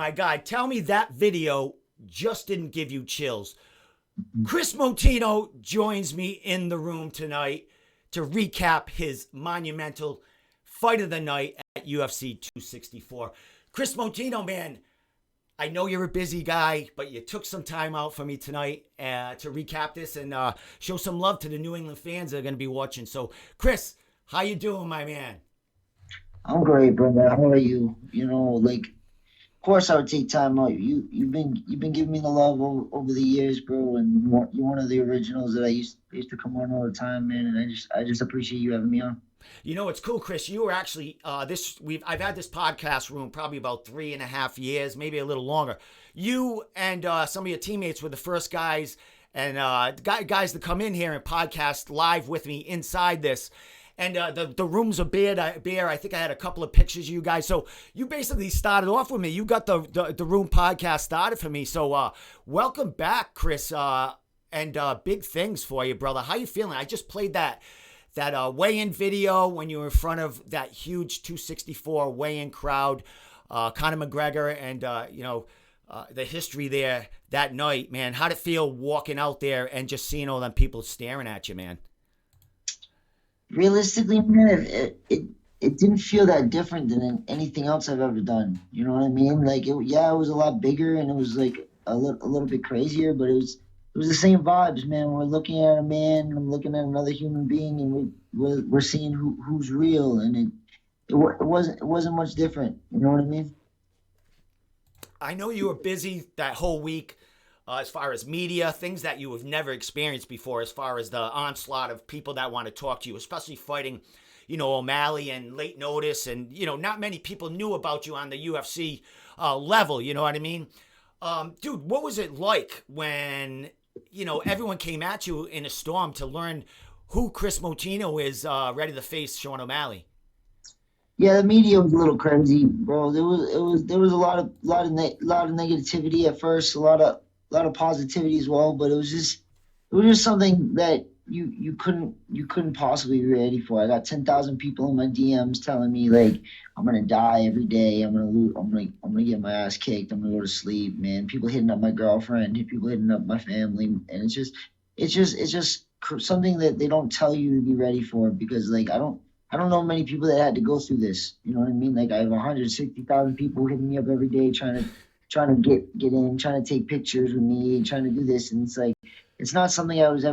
my guy, tell me that video just didn't give you chills. Kris Moutinho joins me in the room tonight to recap his monumental fight of the night at UFC 264. Kris Moutinho, man, I know you're a busy guy, but you took some time out for me tonight to recap this and show some love to the New England fans that are going to be watching. So, Kris, how you doing, my man? I'm great, brother. How are you? Of course I would take time out. You've been giving me the love over the years, bro, and you're one of the originals that I used to come on all the time, man. And I just appreciate you having me on. You know, it's cool, Kris. You were actually I've had this podcast room probably about 3.5 years, maybe a little longer. You and some of your teammates were the first guys and guys to come in here and podcast live with me inside this. And the rooms are bare. I think I had a couple of pictures of you guys. So you basically started off with me. You got the room podcast started for me. So welcome back, Kris. And big things for you, brother. How you feeling? I just played that weigh-in video when you were in front of that huge 264 weigh-in crowd, Conor McGregor, and the history there that night, man. How'd it feel walking out there and just seeing all them people staring at you, man? Realistically, man, it didn't feel that different than anything else I've ever done. You know what I mean? It was a lot bigger and it was like a little bit crazier, but it was the same vibes, man. We're looking at a man, I'm looking at another human being, and we're seeing who's real, and it wasn't much different. You know what I mean? I know you were busy that whole week. As far as media, things that you have never experienced before, as far as the onslaught of people that want to talk to you, especially fighting, O'Malley and late notice. And, not many people knew about you on the UFC level. You know what I mean? Dude, what was it like when, everyone came at you in a storm to learn who Kris Moutinho is ready to face Sean O'Malley? Yeah, the media was a little crazy, bro. There was a lot of negativity at first, a lot of positivity as well, but it was just something that you couldn't possibly be ready for. I got 10,000 people in my DMs telling me like I'm gonna die every day. I'm gonna lose. I'm gonna get my ass kicked. I'm gonna go to sleep, man. People hitting up my girlfriend, people hitting up my family, and it's just something that they don't tell you to be ready for, because like I don't know many people that had to go through this. You know what I mean? Like I have 160,000 people hitting me up every day trying to get in, trying to take pictures with me, trying to do this, and it's like it's not something I really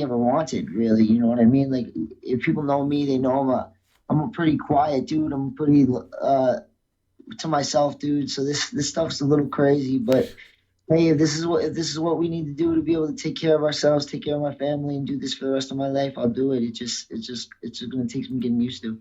ever wanted, really. You know what I mean? Like if people know me, they know I'm a pretty quiet dude. I'm pretty to myself, dude. So this stuff's a little crazy, but hey, if this is what we need to do to be able to take care of ourselves, take care of my family, and do this for the rest of my life, I'll do it. It's just gonna take some getting used to.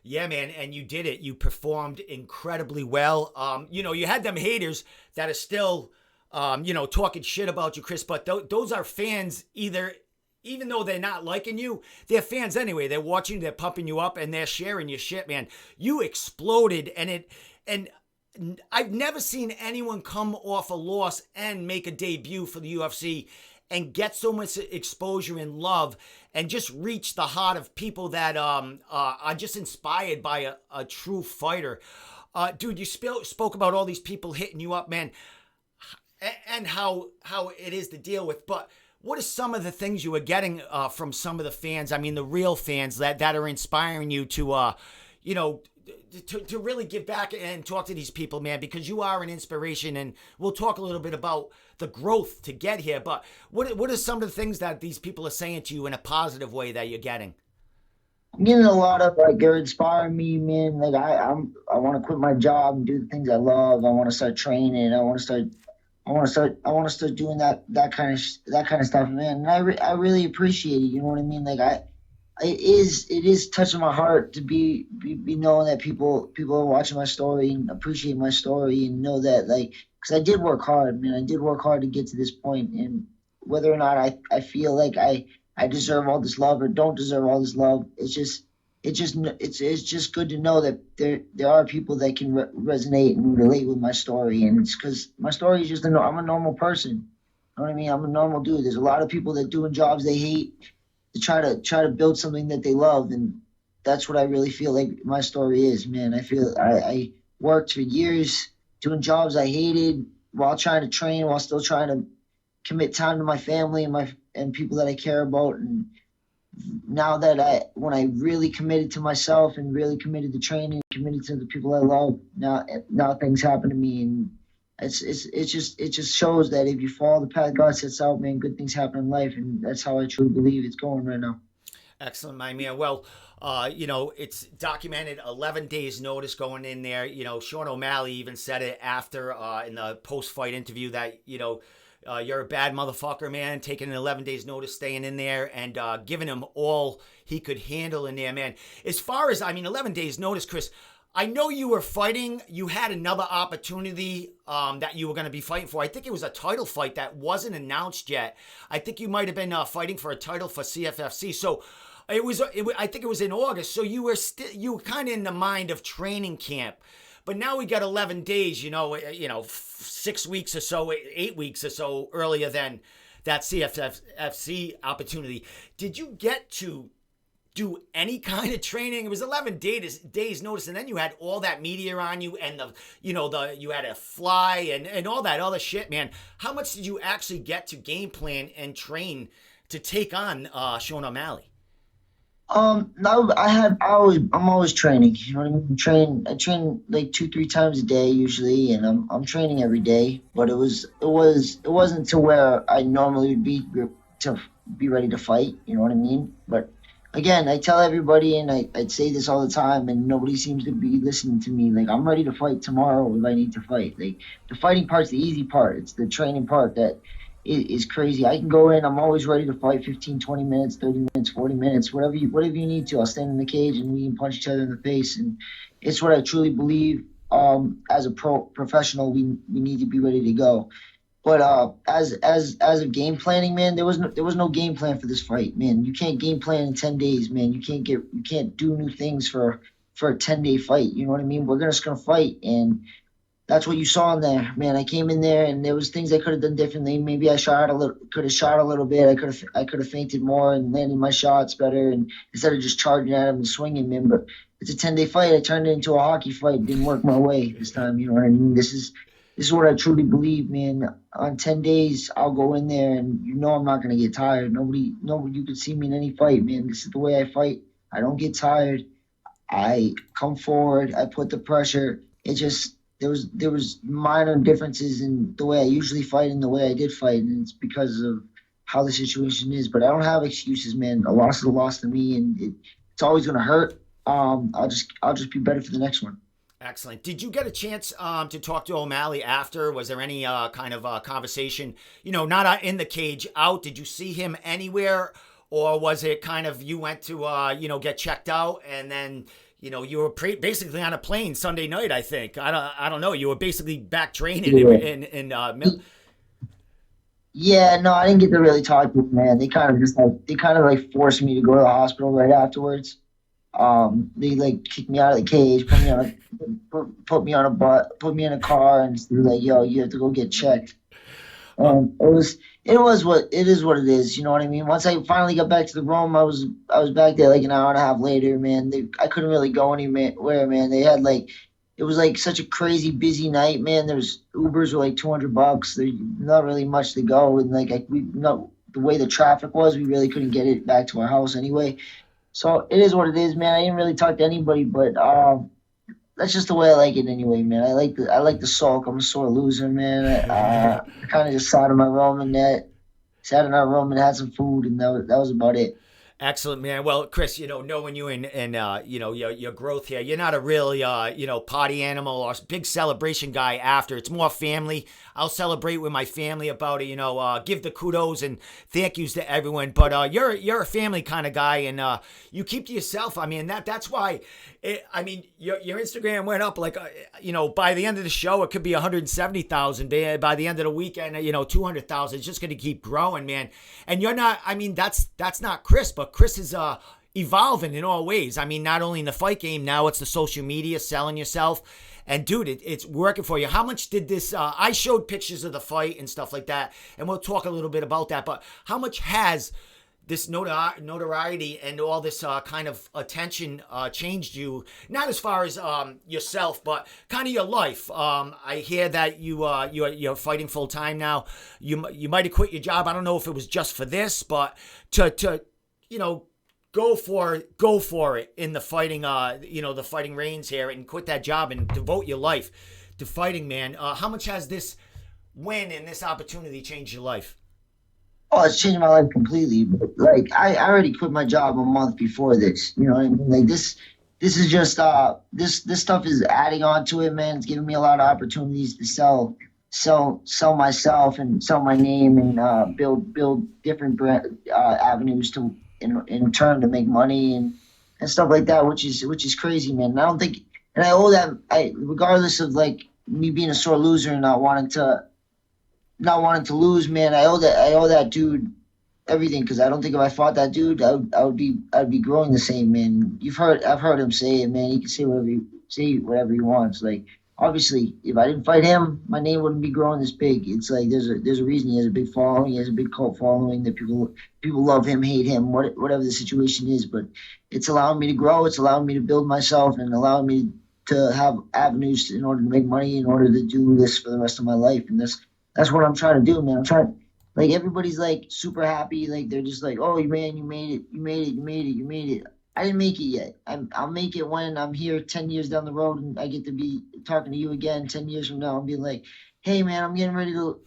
Yeah, man, and you did it. You performed incredibly well. You had them haters that are still, talking shit about you, Kris, but those are fans even though they're not liking you, they're fans anyway. They're watching, they're pumping you up, and they're sharing your shit, man. You exploded, and I've never seen anyone come off a loss and make a debut for the UFC and get so much exposure and love and just reach the heart of people that are just inspired by a true fighter. Dude, you spoke about all these people hitting you up, man, and how it is to deal with. But what are some of the things you were getting from some of the fans? I mean, the real fans that are inspiring you to, to really give back and talk to these people, man, because you are an inspiration, and we'll talk a little bit about the growth to get here. But what are some of the things that these people are saying to you in a positive way that you're getting? I'm getting a lot of like they're inspiring me, man. Like I want to quit my job and do the things I love. I want to start training. I want to start doing that kind of stuff, man. And I really appreciate it. You know what I mean? Like it is touching my heart to be knowing that people are watching my story and appreciate my story and know that, like, because I did work hard, man. I did work hard to get to this point, and whether or not I feel like I deserve all this love or don't deserve all this love, it's just good to know that there are people that can resonate and relate with my story, and it's because my story is just I'm a normal person. You know what I mean? I'm a normal dude. There's a lot of people that doing jobs they hate to try to build something that they love, and that's what I really feel like my story is, man. I feel worked for years doing jobs I hated while trying to train, while still trying to commit time to my family and people that I care about. And now that when I really committed to myself and really committed to training, committed to the people I love, now things happen to me, and it just shows that if you follow the path God sets out, man, good things happen in life, and that's how I truly believe it's going right now. Excellent, my man. Well, it's documented 11 days notice going in there. Sean O'Malley even said it after in the post-fight interview that, you're a bad motherfucker, man, taking an 11 days notice, staying in there and giving him all he could handle in there, man. As far as, 11 days notice, Kris, I know you were fighting. You had another opportunity that you were going to be fighting for. I think it was a title fight that wasn't announced yet. I think you might have been fighting for a title for CFFC. So I think it was in August. So you were kind of in the mind of training camp. But now we got 11 days, 6 weeks or so, 8 weeks or so earlier than that CFFC opportunity. Did you get to do any kind of training? It was 11 days notice, and then you had all that media on you, and you had to fly and all that other shit, man. How much did you actually get to game plan and train to take on Sean O'Malley? No, I'm always training. You know what I mean? I train like 2-3 times a day usually, and I'm training every day. But it wasn't to where I normally would be to be ready to fight. You know what I mean? But again, I tell everybody, and I'd say this all the time, and nobody seems to be listening to me. Like, I'm ready to fight tomorrow if I need to fight. Like, the fighting part's the easy part. It's the training part that is crazy. I can go in. I'm always ready to fight 15, 20 minutes, 30 minutes, 40 minutes, whatever you need to. I'll stand in the cage and we can punch each other in the face. And it's what I truly believe. As a professional, we need to be ready to go. But as of game planning, man, there was no game plan for this fight, man. You can't game plan in 10 days, man. You can't do new things for a 10-day fight. You know what I mean? We're just gonna fight, and that's what you saw in there, man. I came in there and there was things I could have done differently. Maybe I could have shot a little bit. I could have feinted more and landed my shots better, and instead of just charging at him and swinging him. But it's a 10-day fight. I turned it into a hockey fight. It didn't work my way this time. You know what I mean? This is what I truly believe, man. On 10 days, I'll go in there, and I'm not gonna get tired. Nobody, you could see me in any fight, man. This is the way I fight. I don't get tired. I come forward. I put the pressure. It just there was minor differences in the way I usually fight and the way I did fight, and it's because of how the situation is. But I don't have excuses, man. A loss is a loss to me, and it's always gonna hurt. I'll just be better for the next one. Excellent. Did you get a chance to talk to O'Malley after? Was there any kind of conversation, not in the cage, out? Did you see him anywhere? Or was it kind of you went to, get checked out and then, you were basically on a plane Sunday night, I think. I don't know. You were basically back training in Yeah, no, I didn't get to really talk to him, man. They kind of forced me to go to the hospital right afterwards. They kicked me out of the cage, put me in a car, and they're like, "Yo, you have to go get checked." It is what it is. You know what I mean? Once I finally got back to the room, I was back there like an hour and a half later, man. I couldn't really go anywhere, man. They had it was such a crazy busy night, man. There was Ubers were $200. There's not really much to go, and the way the traffic was, we really couldn't get it back to our house anyway. So it is what it is, man. I didn't really talk to anybody, but that's just the way I like it anyway, man. I like the sulk. I'm a sore loser, man. I kind of just sat in my room sat in our room and had some food, and that was about it. Excellent, man. Well, Kris, knowing you and your growth here, you're not a really party animal or big celebration guy after. It's more family. I'll celebrate with my family about it, give the kudos and thank yous to everyone. But you're a family kind of guy, and you keep to yourself. I mean, that's why your Instagram went up by the end of the show, it could be 170,000. By the end of the weekend, 200,000. It's just going to keep growing, man. And you're not, that's not Kris, but Kris is evolving in all ways. Not only in the fight game, now it's the social media, selling yourself. And dude, it's working for you. How much did this, I showed pictures of the fight and stuff like that, and we'll talk a little bit about that, but how much has this notoriety and all this kind of attention changed you, not as far as yourself, but kind of your life. I hear that you're fighting full time now. You might have quit your job. I don't know if it was just for this, but to go for it in the fighting the fighting reins here, and quit that job and devote your life to fighting, man. How much has this win and this opportunity changed your life? Oh, it's changed my life completely. But like I already quit my job a month before this. You know what I mean? Like this is just this stuff is adding on to it, man. It's giving me a lot of opportunities to sell myself and sell my name and build different avenues to in turn to make money and stuff like that, which is crazy, man. And I don't think, and I owe that, I regardless of like me being a sore loser and not wanting to lose, man. I owe that dude everything, because I don't think if I fought that dude, I'd be growing the same, man. I've heard him say it, man. He can say whatever he wants. Like, obviously, if I didn't fight him, my name wouldn't be growing this big. It's like there's a reason he has a big following. He has a big cult following that people love him, hate him, whatever the situation is. But it's allowing me to grow. It's allowing me to build myself and allowing me to have avenues in order to make money, in order to do this for the rest of my life. And that's what I'm trying to do, man. I'm trying, like, everybody's like super happy. Like, they're just like, oh, man, you made it. You made it. You made it. You made it. I didn't make it yet. I'll make it when I'm here 10 years down the road and I get to be talking to you again 10 years from now and being like, hey, man, I'm getting ready to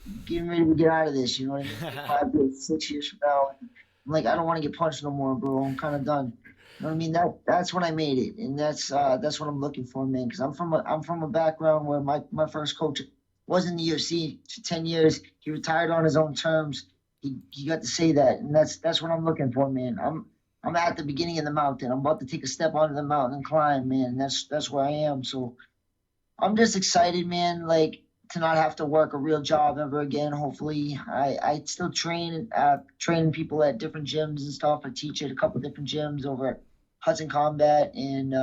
get out of this. You know what I mean? 5 years, 6 years from now. I'm like, I don't want to get punched no more, bro. I'm kind of done. You know what I mean? That's when I made it. And that's what I'm looking for, man. Because I'm from a background where my first coach was in the UFC for 10 years. He retired on his own terms. He got to say that, and that's what I'm looking for, man. I'm at the beginning of the mountain. I'm about to take a step onto the mountain and climb, man. That's where I am. So I'm just excited, man. Like, to not have to work a real job ever again. Hopefully, I still train people at different gyms and stuff. I teach at a couple different gyms over at Hudson Combat and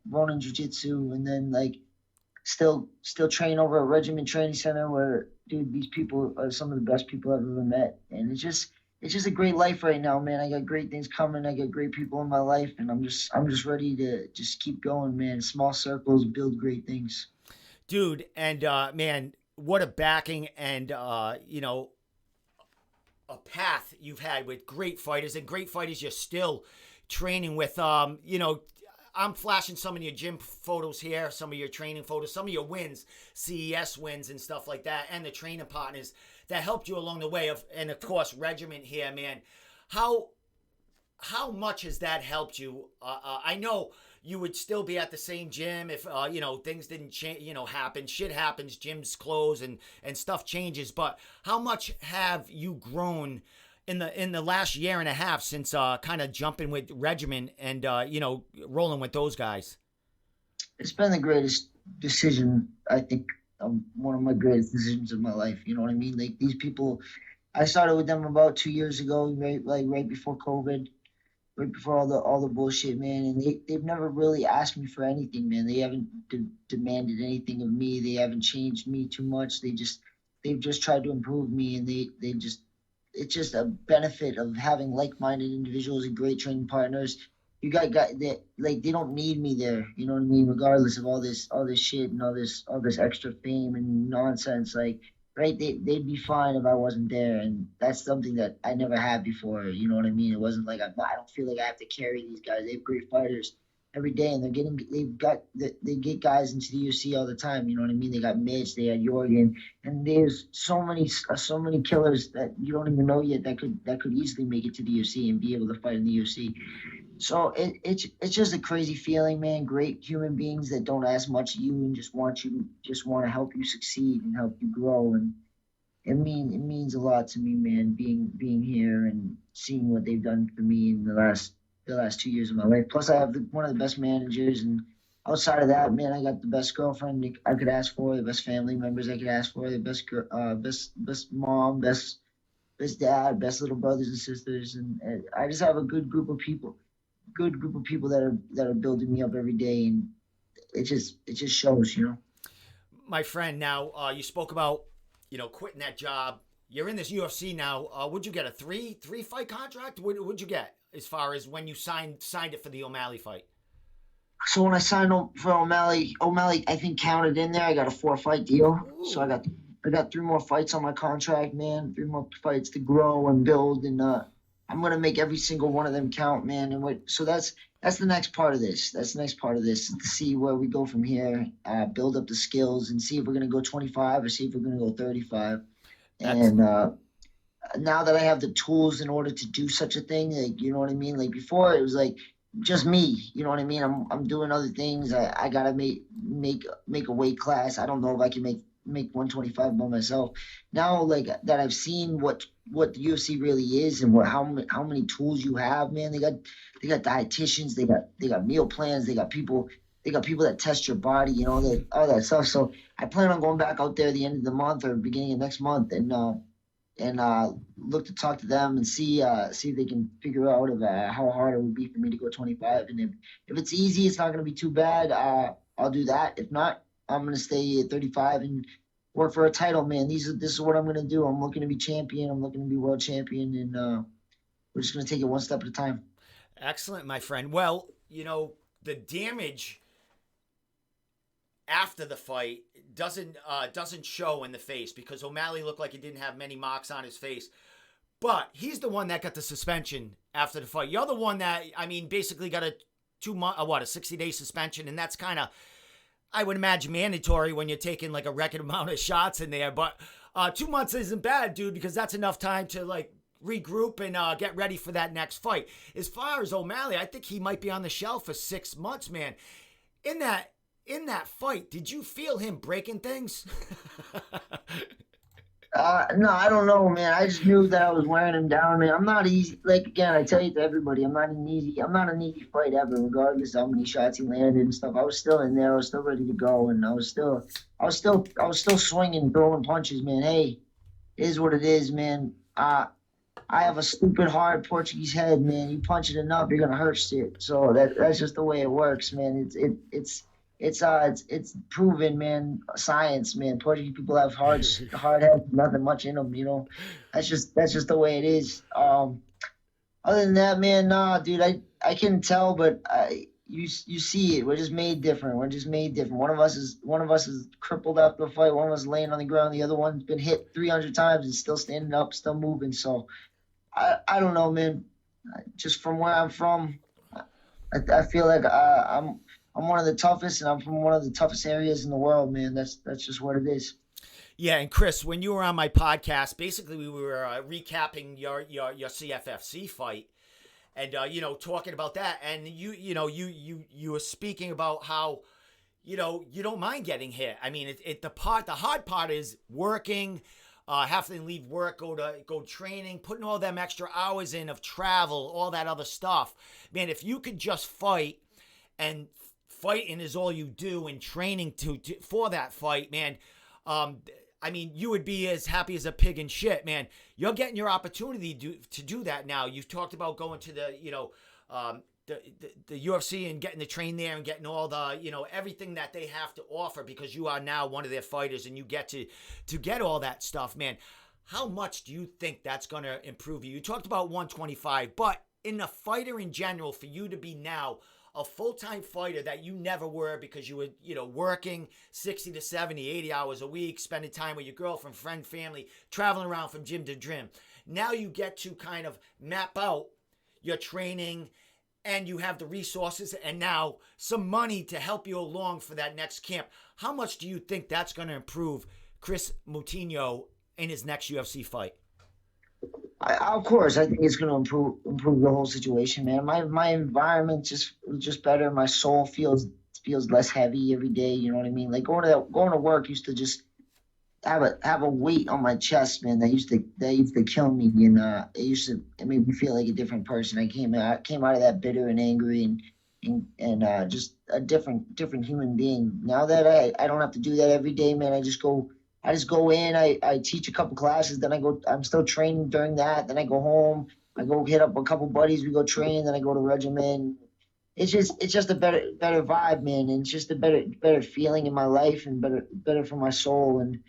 Ronin Jiu Jitsu, and then like still train over at Regiment Training Center, where, dude, these people are some of the best people I've ever met. And it's just a great life right now, man. I got great things coming. I got great people in my life, and I'm just ready to just keep going, man. Small circles build great things. Dude, and man, what a backing and a path you've had with great fighters, and great fighters you're still training with. I'm flashing some of your gym photos here, some of your training photos, some of your wins, CES wins and stuff like that, and the training partners that helped you along the way. And of course, Regiment here, man. How much has that helped you? I know you would still be at the same gym if things didn't change. Happen, shit happens, gyms close and stuff changes. But how much have you grown in the last year and a half since kind of jumping with Regiment and rolling with those guys? It's been the greatest decision, I think, one of my greatest decisions of my life. You know what I mean? Like, these people, I started with them about 2 years ago, right before COVID, right before all the bullshit, man. And they've never really asked me for anything, man. They haven't demanded anything of me. They haven't changed me too much. They've just tried to improve me, and they just, it's just a benefit of having like-minded individuals and great training partners. You got guys that, like, they don't need me there. You know what I mean? Regardless of all this shit and all this extra fame and nonsense, like, right? They'd be fine if I wasn't there, and that's something that I never had before. You know what I mean? It wasn't like I don't feel like I have to carry these guys. They have great fighters every day, and they get guys into the UFC all the time. You know what I mean? They got Mitch, they had Jorgen, and there's so many killers that you don't even know yet that could easily make it to the UFC and be able to fight in the UFC. So it's just a crazy feeling, man. Great human beings that don't ask much of you and just want to help you succeed and help you grow. And it means a lot to me, man, being here and seeing what they've done for me in the last 2 years of my life. Plus, I have one of the best managers, and outside of that, man, I got the best girlfriend I could ask for, the best family members I could ask for, the best mom, best dad, best little brothers and sisters, and I just have a good group of people that are building me up every day, and it just shows. My friend, now you spoke about quitting that job, you're in this UFC now. Would you get a three fight contract? Would you get as far as when you signed it for the O'Malley fight? So when I signed up for O'Malley, I think counted in there. I got a 4-fight deal. So Ooh, I got 3 more fights on my contract, man. 3 more fights to grow and build, and I'm gonna make every single one of them count, man. So that's the next part of this. That's the next part of this to see where we go from here. Build up the skills and see if we're gonna go 25 or see if we're gonna go 35. ex- And now that I have the tools in order to do such a thing, like you know what I mean. Like before, it was like just me. You know what I mean. I'm doing other things. I gotta make a weight class. I don't know if I can make 125 by myself. Now, like that, I've seen what the UFC really is and how many tools you have. Man, they got dietitians. They got meal plans. They got people that test your body. You know, all that stuff. So I plan on going back out there at the end of the month or beginning of next month and look to talk to them and see if they can figure out how hard it would be for me to go 25. And if it's easy, it's not going to be too bad. I'll do that. If not, I'm going to stay at 35 and work for a title, man. This is what I'm going to do. I'm looking to be champion. I'm looking to be world champion, and we're just going to take it one step at a time. Excellent, my friend. Well, the damage after the fight doesn't show in the face because O'Malley looked like he didn't have many marks on his face. But he's the one that got the suspension after the fight. You're the one that, I mean, basically got a 2 month, a 60-day suspension, and that's kind of, I would imagine, mandatory when you're taking like a record amount of shots in there. But 2 months isn't bad, dude, because that's enough time to like regroup and get ready for that next fight. As far as O'Malley, I think he might be on the shelf for 6 months, man. In that fight, did you feel him breaking things? No, I don't know, man. I just knew that I was wearing him down, man. I'm not easy. Like again, I tell you to everybody, I'm not an easy fight ever, regardless of how many shots he landed and stuff. I was still in there. I was still ready to go, and I was still swinging, throwing punches, man. Hey, it is what it is, man. I have a stupid hard Portuguese head, man. You punch it enough, you're gonna hurt shit. So that's just the way it works, man. It's proven, man. Science, man. Portuguese people have hard heads, nothing much in them. You know, that's just the way it is. Other than that, man, nah, dude. I can tell, but you see it. We're just made different. We're just made different. One of us is crippled after the fight. One of us is laying on the ground. The other one's been hit 300 times and still standing up, still moving. So I don't know, man. Just from where I'm from, I feel like I'm one of the toughest, and I'm from one of the toughest areas in the world, man. That's just what it is. Yeah, and Kris, when you were on my podcast, basically we were recapping your CFFC fight, and talking about that, and you were speaking about how you don't mind getting hit. I mean, the hard part is working. Having to leave work, go training, putting all them extra hours in of travel, all that other stuff. Man, if you could just fight, and fighting is all you do, and training for that fight, man. I mean, you would be as happy as a pig in shit, man. You're getting your opportunity to do that now. You've talked about going to the UFC and getting to train there and getting all the, everything that they have to offer because you are now one of their fighters and you get to get all that stuff, man. How much do you think that's going to improve you? You talked about 125, but in a fighter in general, for you to be now a full-time fighter that you never were because you were, working 60 to 70, 80 hours a week, spending time with your girlfriend, friend, family, traveling around from gym to gym. Now you get to kind of map out your training and you have the resources and now some money to help you along for that next camp. How much do you think that's going to improve Kris Moutinho in his next UFC fight? Of course, I think it's going to improve the whole situation, man. My environment just better. My soul feels less heavy every day. You know what I mean? Like going to work used to just have a weight on my chest, man. That used to kill me, and it made me feel like a different person. I came out of that bitter and angry and just a different human being. Now that I don't have to do that every day, man. I just go in, I teach a couple classes, then I'm still training during that, then I go home, I go hit up a couple buddies, we go train, then I go to Regiment. It's just a better vibe, man, and it's just a better feeling in my life and better for my soul. And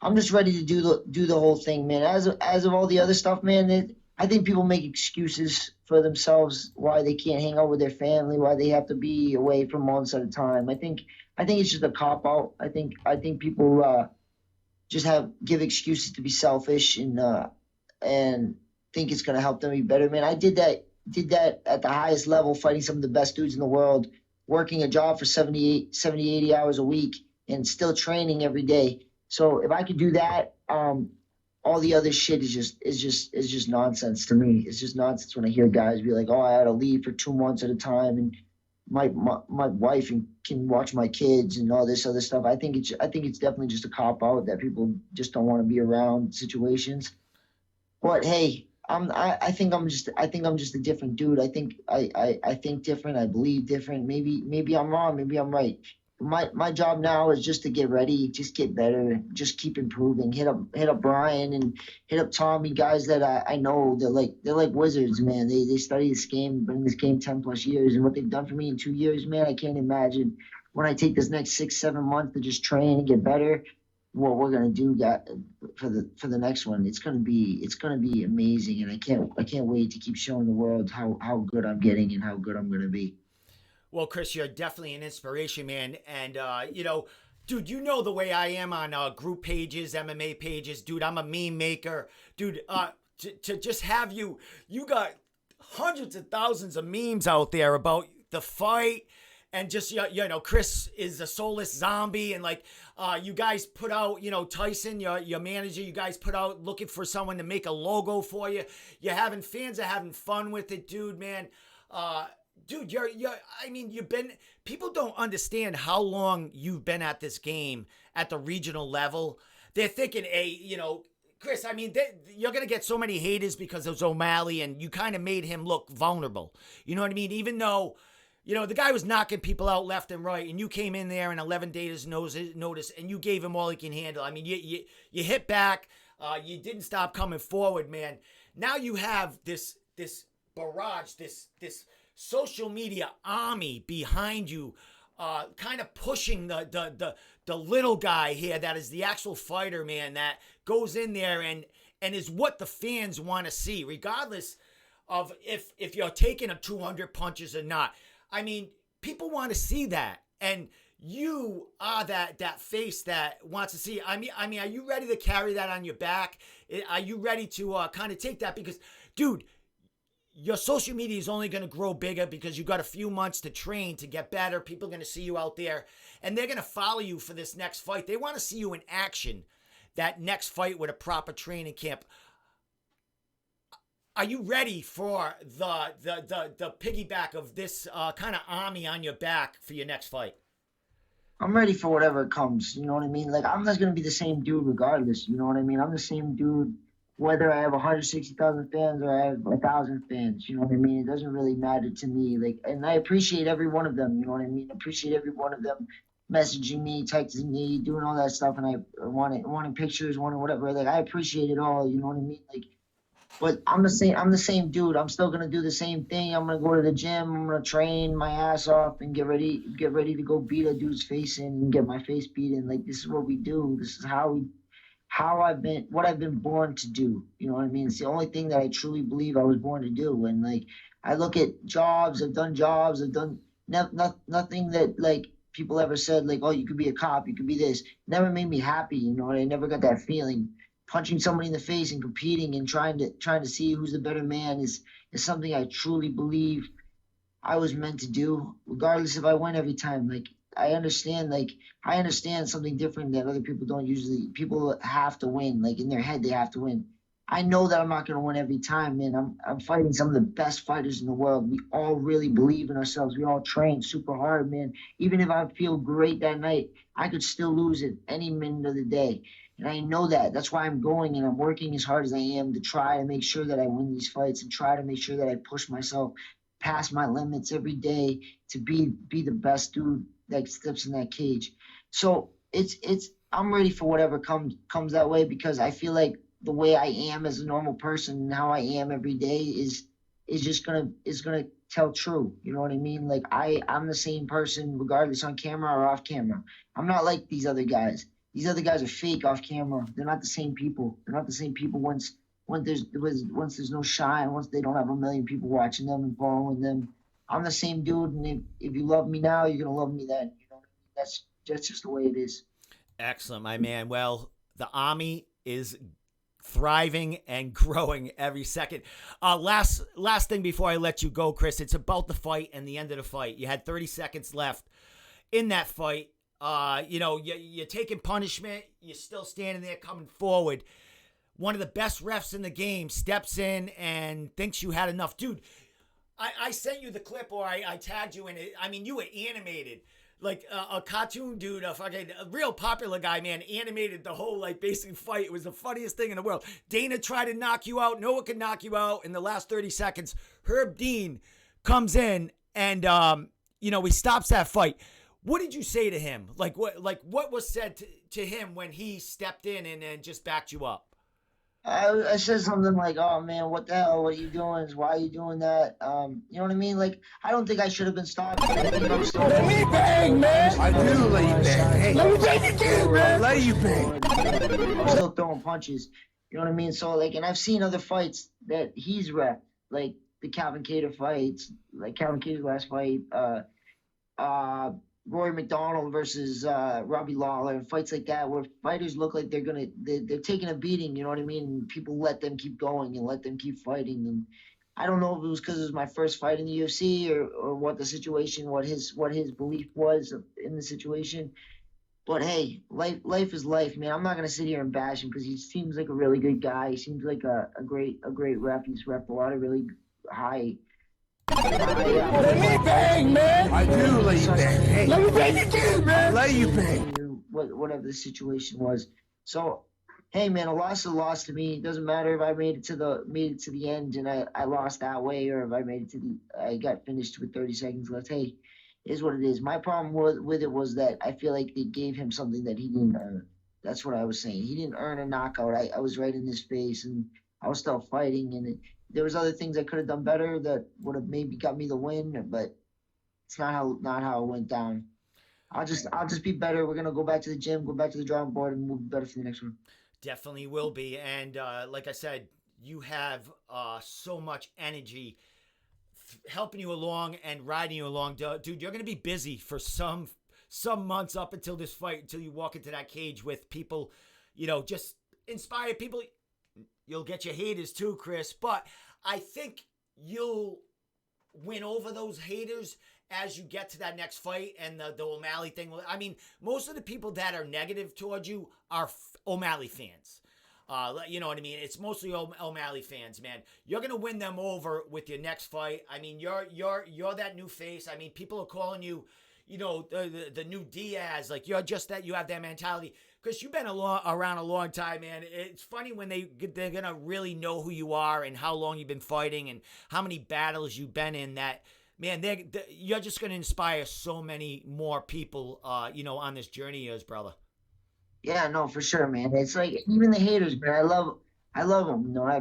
I'm just ready to do the whole thing, man. As of all the other stuff, man, I think people make excuses for themselves why they can't hang out with their family, why they have to be away for months at a time. I think it's just a cop out. I think people just have give excuses to be selfish and think it's gonna help them be better. Man, I did that at the highest level, fighting some of the best dudes in the world, working a job for 80 hours a week, and still training every day. So if I could do that, all the other shit is just nonsense to me. It's just nonsense when I hear guys be like, "Oh, I had to leave for 2 months at a time, and my wife can watch my kids and all this other stuff." I think it's definitely just a cop out that people just don't want to be around situations. But hey, I think I'm just a different dude. I think different. I believe different. Maybe I'm wrong. Maybe I'm right. My job now is just to get ready, just get better, just keep improving. Hit up Brian and hit up Tommy, guys that I know they're like wizards, man. They study this game, been in this game 10 plus years, and what they've done for me in 2 years, man. I can't imagine when I take this next 6 7 months to just train and get better. What we're gonna do that for the next one. It's gonna be amazing, and I can't wait to keep showing the world how good I'm getting and how good I'm gonna be. Well, Kris, you're definitely an inspiration, man. And, dude, you know the way I am on group pages, MMA pages. Dude, I'm a meme maker. Dude, to just have you got hundreds of thousands of memes out there about the fight. And just, Kris is a soulless zombie. And, like, you guys put out, Tyson, your manager, you guys put out looking for someone to make a logo for you. Fans are having fun with it, dude, man. Uh, Dude, you've been, people don't understand how long you've been at this game at the regional level. They're thinking, hey, Kris, you're going to get so many haters because of O'Malley, and you kind of made him look vulnerable. You know what I mean? Even though, the guy was knocking people out left and right, and you came in there in 11 days notice, and you gave him all he can handle. I mean, you hit back. You didn't stop coming forward, man. Now you have this barrage, this social media army behind you, kind of pushing the little guy here that is the actual fighter, man, that goes in there and is what the fans want to see, regardless of if you're taking a 200 punches or not. I mean, people want to see that, and you are that face that wants to see. I mean, are you ready to carry that on your back? Are you ready to kind of take that? Because, dude, your social media is only going to grow bigger because you got a few months to train to get better. People are going to see you out there, and they're going to follow you for this next fight. They want to see you in action, that next fight with a proper training camp. Are you ready for the piggyback of this kind of army on your back for your next fight? I'm ready for whatever comes. You know what I mean? Like, I'm not gonna be the same dude regardless. You know what I mean? I'm the same dude whether I have 160,000 fans or I have 1,000 fans. You know what I mean? It doesn't really matter to me. Like, and I appreciate every one of them. You know what I mean? I appreciate every one of them messaging me, texting me, doing all that stuff, and I wanting pictures, wanting whatever. Like, I appreciate it all. You know what I mean? Like, but I'm the same. I'm the same dude. I'm still gonna do the same thing. I'm gonna go to the gym. I'm gonna train my ass off and get ready to go beat a dude's face in and get my face beaten. Like, this is what we do. This is how I've been born to do. You know what I mean? It's the only thing that I truly believe I was born to do. And like, I look at jobs. I've done jobs. I've done nothing that like people ever said like, oh, you could be a cop. You could be this. Never made me happy. You know, I never got that feeling punching somebody in the face and competing and trying to see who's the better man is something I truly believe I was meant to do, regardless if I win every time. Like I understand something different that other people don't usually. People have to win. Like in their head, they have to win. I know that I'm not going to win every time, man. I'm fighting some of the best fighters in the world. We all really believe in ourselves. We all train super hard, man. Even if I feel great that night, I could still lose it any minute of the day. And I know that. That's why I'm going and I'm working as hard as I am to try to make sure that I win these fights and try to make sure that I push myself past my limits every day to be the best dude that steps in that cage. So it's I'm ready for whatever comes that way because I feel like the way I am as a normal person and how I am every day is just gonna tell true. You know what I mean? Like I'm the same person regardless on camera or off camera. I'm not like these other guys. these other guys are fake off camera. They're not the same people. They're not the same people once there's no shine, once they don't have a million people watching them and following them. I'm the same dude, and if you love me now, you're gonna love me then. You know, that's just the way it is. Excellent, my man. Well, the Army is thriving and growing every second. Last thing before I let you go, Kris. It's about the fight and the end of the fight. You had 30 seconds left in that fight. You're taking punishment. You're still standing there coming forward. One of the best refs in the game steps in and thinks you had enough. Dude, I sent you the clip, or I tagged you in it. I mean, you were animated. Like a cartoon dude, a real popular guy, man, animated the whole, like, basic fight. It was the funniest thing in the world. Dana tried to knock you out. No one could knock you out. In the last 30 seconds, Herb Dean comes in and, he stops that fight. What did you say to him? What was said to him when he stepped in and just backed you up? I said something like, "Oh man, what the hell? What are you doing? Why are you doing that?" You know what I mean? Like, I don't think I should have been stopped. I think I'm still. Let me bang, man. I do let you bang. Hey, let me bang again, man. Let you bang. I'm still throwing punches. You know what I mean? So, like, and I've seen other fights that he's ref, like the Calvin Kattar fights, like Calvin Kattar's last fight, Rory McDonald versus Robbie Lawler, and fights like that, where fighters look like they're taking a beating. You know what I mean? And people let them keep going and let them keep fighting. And I don't know if it was because it was my first fight in the UFC or what the situation, what his belief was in the situation. But hey, life is life, man. I'm not gonna sit here and bash him because he seems like a really good guy. He seems like a great ref. He's ref a lot of really high. Let me bang, man. I do let you bang. Hey, let me bang again, man. Let you bang. Whatever the situation was. So, hey, man, a loss is a loss to me. It doesn't matter if I made it to the end and I lost that way, or if I got finished with 30 seconds left. Hey, it is what it is. My problem with it was that I feel like they gave him something that he didn't earn. That's what I was saying. He didn't earn a knockout. I was right in his face, and I was still fighting, and there was other things I could have done better that would have maybe got me the win, but it's not how it went down. I'll just be better. We're gonna go back to the gym, go back to the drawing board, and we'll be better for the next one. Definitely will be. And like I said, you have so much energy helping you along and riding you along. Dude, you're gonna be busy for some months up until this fight, until you walk into that cage with people, just inspire people. You'll get your haters too, Kris, but I think you'll win over those haters as you get to that next fight. And the O'Malley thing, I mean, most of the people that are negative towards you are O'Malley fans. You know what I mean? It's mostly O'Malley fans, man. You're gonna win them over with your next fight. I mean, you're that new face. I mean, people are calling you, the new Diaz. Like, you're just that. You have that mentality. Because you've been around a long time, man. It's funny when they're going to really know who you are and how long you've been fighting and how many battles you've been in, that, man, you're just going to inspire so many more people, on this journey of yours, brother. Yeah, no, for sure, man. It's like, even the haters, man, I love them. They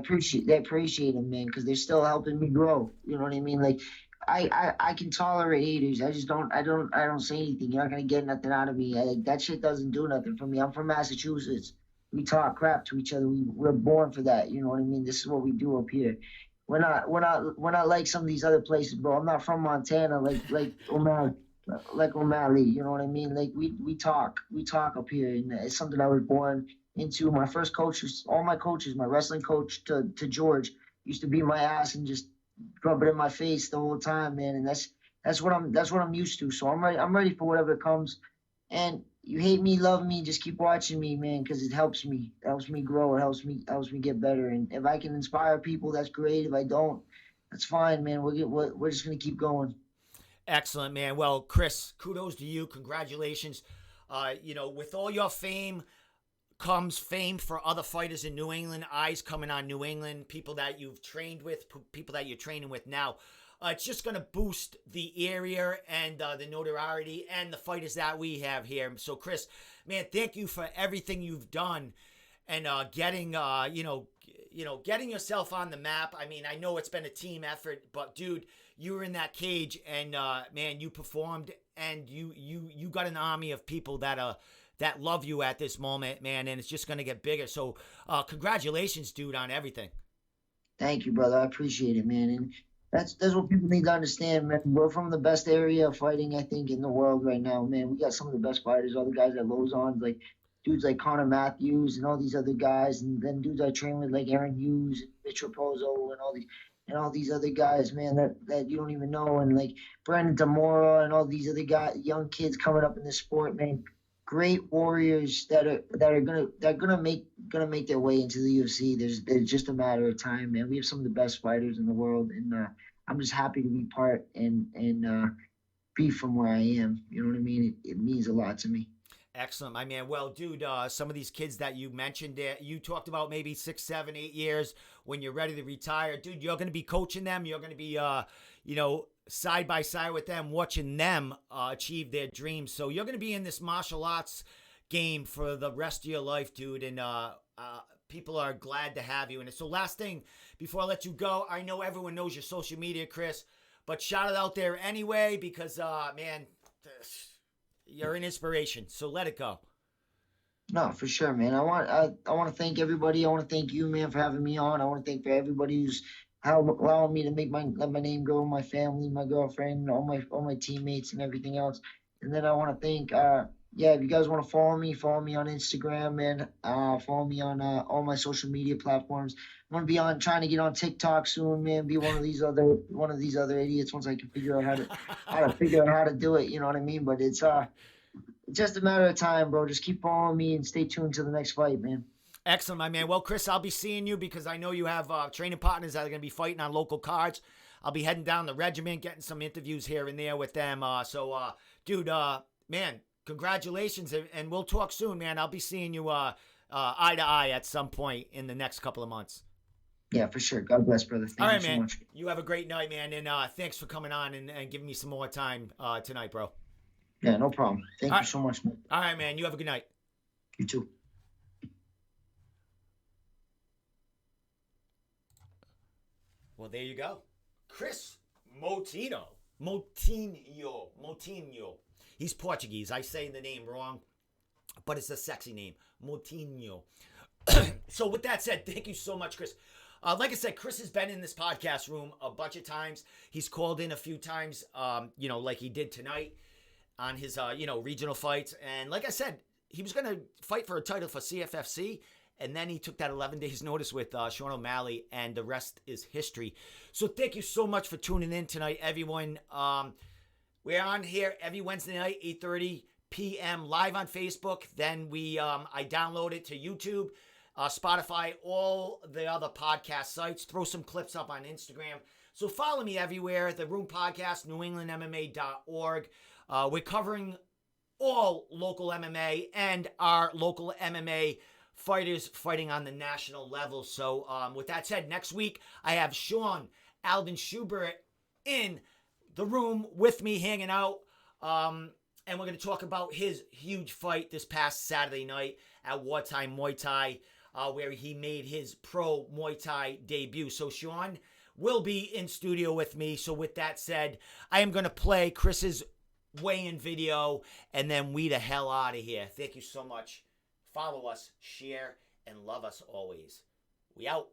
appreciate them, man, because they're still helping me grow. You know what I mean? Like, I can tolerate haters. I just don't say anything. You're not gonna get nothing out of me. That shit doesn't do nothing for me. I'm from Massachusetts. We talk crap to each other. We're born for that. You know what I mean? This is what we do up here. We're not like some of these other places, bro. I'm not from Montana like O'Malley. You know what I mean? Like, we talk up here, and it's something I was born into. My first coaches, all my coaches, my wrestling coach to George used to beat my ass and just rub it in my face the whole time, man. And that's what I'm used to. So I'm ready for whatever comes. And you hate me, love me, just keep watching me, man, because it helps me. It helps me grow. It helps me get better. And if I can inspire people, that's great. If I don't, that's fine, man. We're just gonna keep going. Excellent, man. Well, Kris, kudos to you. Congratulations. With all your fame comes fame for other fighters in New England, eyes coming on New England, people that you've trained with, people that you're training with now. It's just going to boost the area and the notoriety and the fighters that we have here. So, Kris, man, thank you for everything you've done and getting yourself on the map. I mean, I know it's been a team effort, but dude, you were in that cage and man, you performed, and you got an army of people that are that love you at this moment, man, and it's just going to get bigger. So congratulations, dude, on everything. Thank you, brother. I appreciate it, man. And that's what people need to understand, man. We're from the best area of fighting, I think, in the world right now, man. We got some of the best fighters. All the guys at Lozon's, like dudes like Connor Matthews and all these other guys, and then dudes I train with like Aaron Hughes and Mitch Raposo and all these other guys, man, that you don't even know, and like Brandon Demora and all these other guys, young kids coming up in this sport, man. Great warriors that are gonna make their way into the UFC. There's just a matter of time, man. We have some of the best fighters in the world, and I'm just happy to be part and be from where I am. You know what I mean? It means a lot to me. Excellent, my man. Well, dude, some of these kids that you mentioned there, you talked about maybe 6, 7, 8 years when you're ready to retire. Dude, you're going to be coaching them. You're going to be, side by side with them, watching them achieve their dreams. So you're going to be in this martial arts game for the rest of your life, dude. And people are glad to have you. And so last thing, before I let you go, I know everyone knows your social media, Kris, but shout it out there anyway because, man, you're an inspiration. So let it go. No, for sure, man. I want to thank everybody. I want to thank you, man, for having me on. I want to thank for everybody who's allowing me to let my name grow, my family, my girlfriend, all my teammates, and everything else. And then I want to thank, if you guys want to follow me on Instagram, man. Follow me on all my social media platforms. I'm gonna be trying to get on TikTok soon, man. Be one of these other idiots once I can figure out how to do it. You know what I mean? But it's just a matter of time, bro. Just keep following me and stay tuned to the next fight, man. Excellent, my man. Well, Kris, I'll be seeing you because I know you have training partners that are going to be fighting on local cards. I'll be heading down the regiment, getting some interviews here and there with them. Dude, man, congratulations, and we'll talk soon, man. I'll be seeing you eye to eye at some point in the next couple of months. Yeah, for sure. God bless, brother. Thank you so man. much. You have a great night, man, and thanks for coming on and giving me some more time tonight, bro. Yeah, no problem. Thank you so much, man. All right, man. You have a good night. You too. Well, there you go. Kris Moutinho. He's Portuguese. I say the name wrong, but it's a sexy name. Moutinho. So with that said, thank you so much, Kris. Like I said, Kris has been in this podcast room a bunch of times. He's called in a few times, like he did tonight on his, regional fights. And like I said, he was going to fight for a title for CFFC. And then he took that 11 days notice with Sean O'Malley, and the rest is history. So thank you so much for tuning in tonight, everyone. We're on here every Wednesday night, 8:30 p.m. live on Facebook. Then I download it to YouTube, Spotify, all the other podcast sites. Throw some clips up on Instagram. So follow me everywhere. The Room Podcast, NewEnglandMMA.org. We're covering all local MMA and our local MMA fighters fighting on the national level. So with that said, next week I have Sean Alden Schubert in the room with me hanging out. And we're going to talk about his huge fight this past Saturday night at Wartime Muay Thai, where he made his pro Muay Thai debut. So Sean will be in studio with me. So with that said, I am going to play Kris's weigh-in video, and then we the hell out of here. Thank you so much. Follow us, share, and love us always. We out.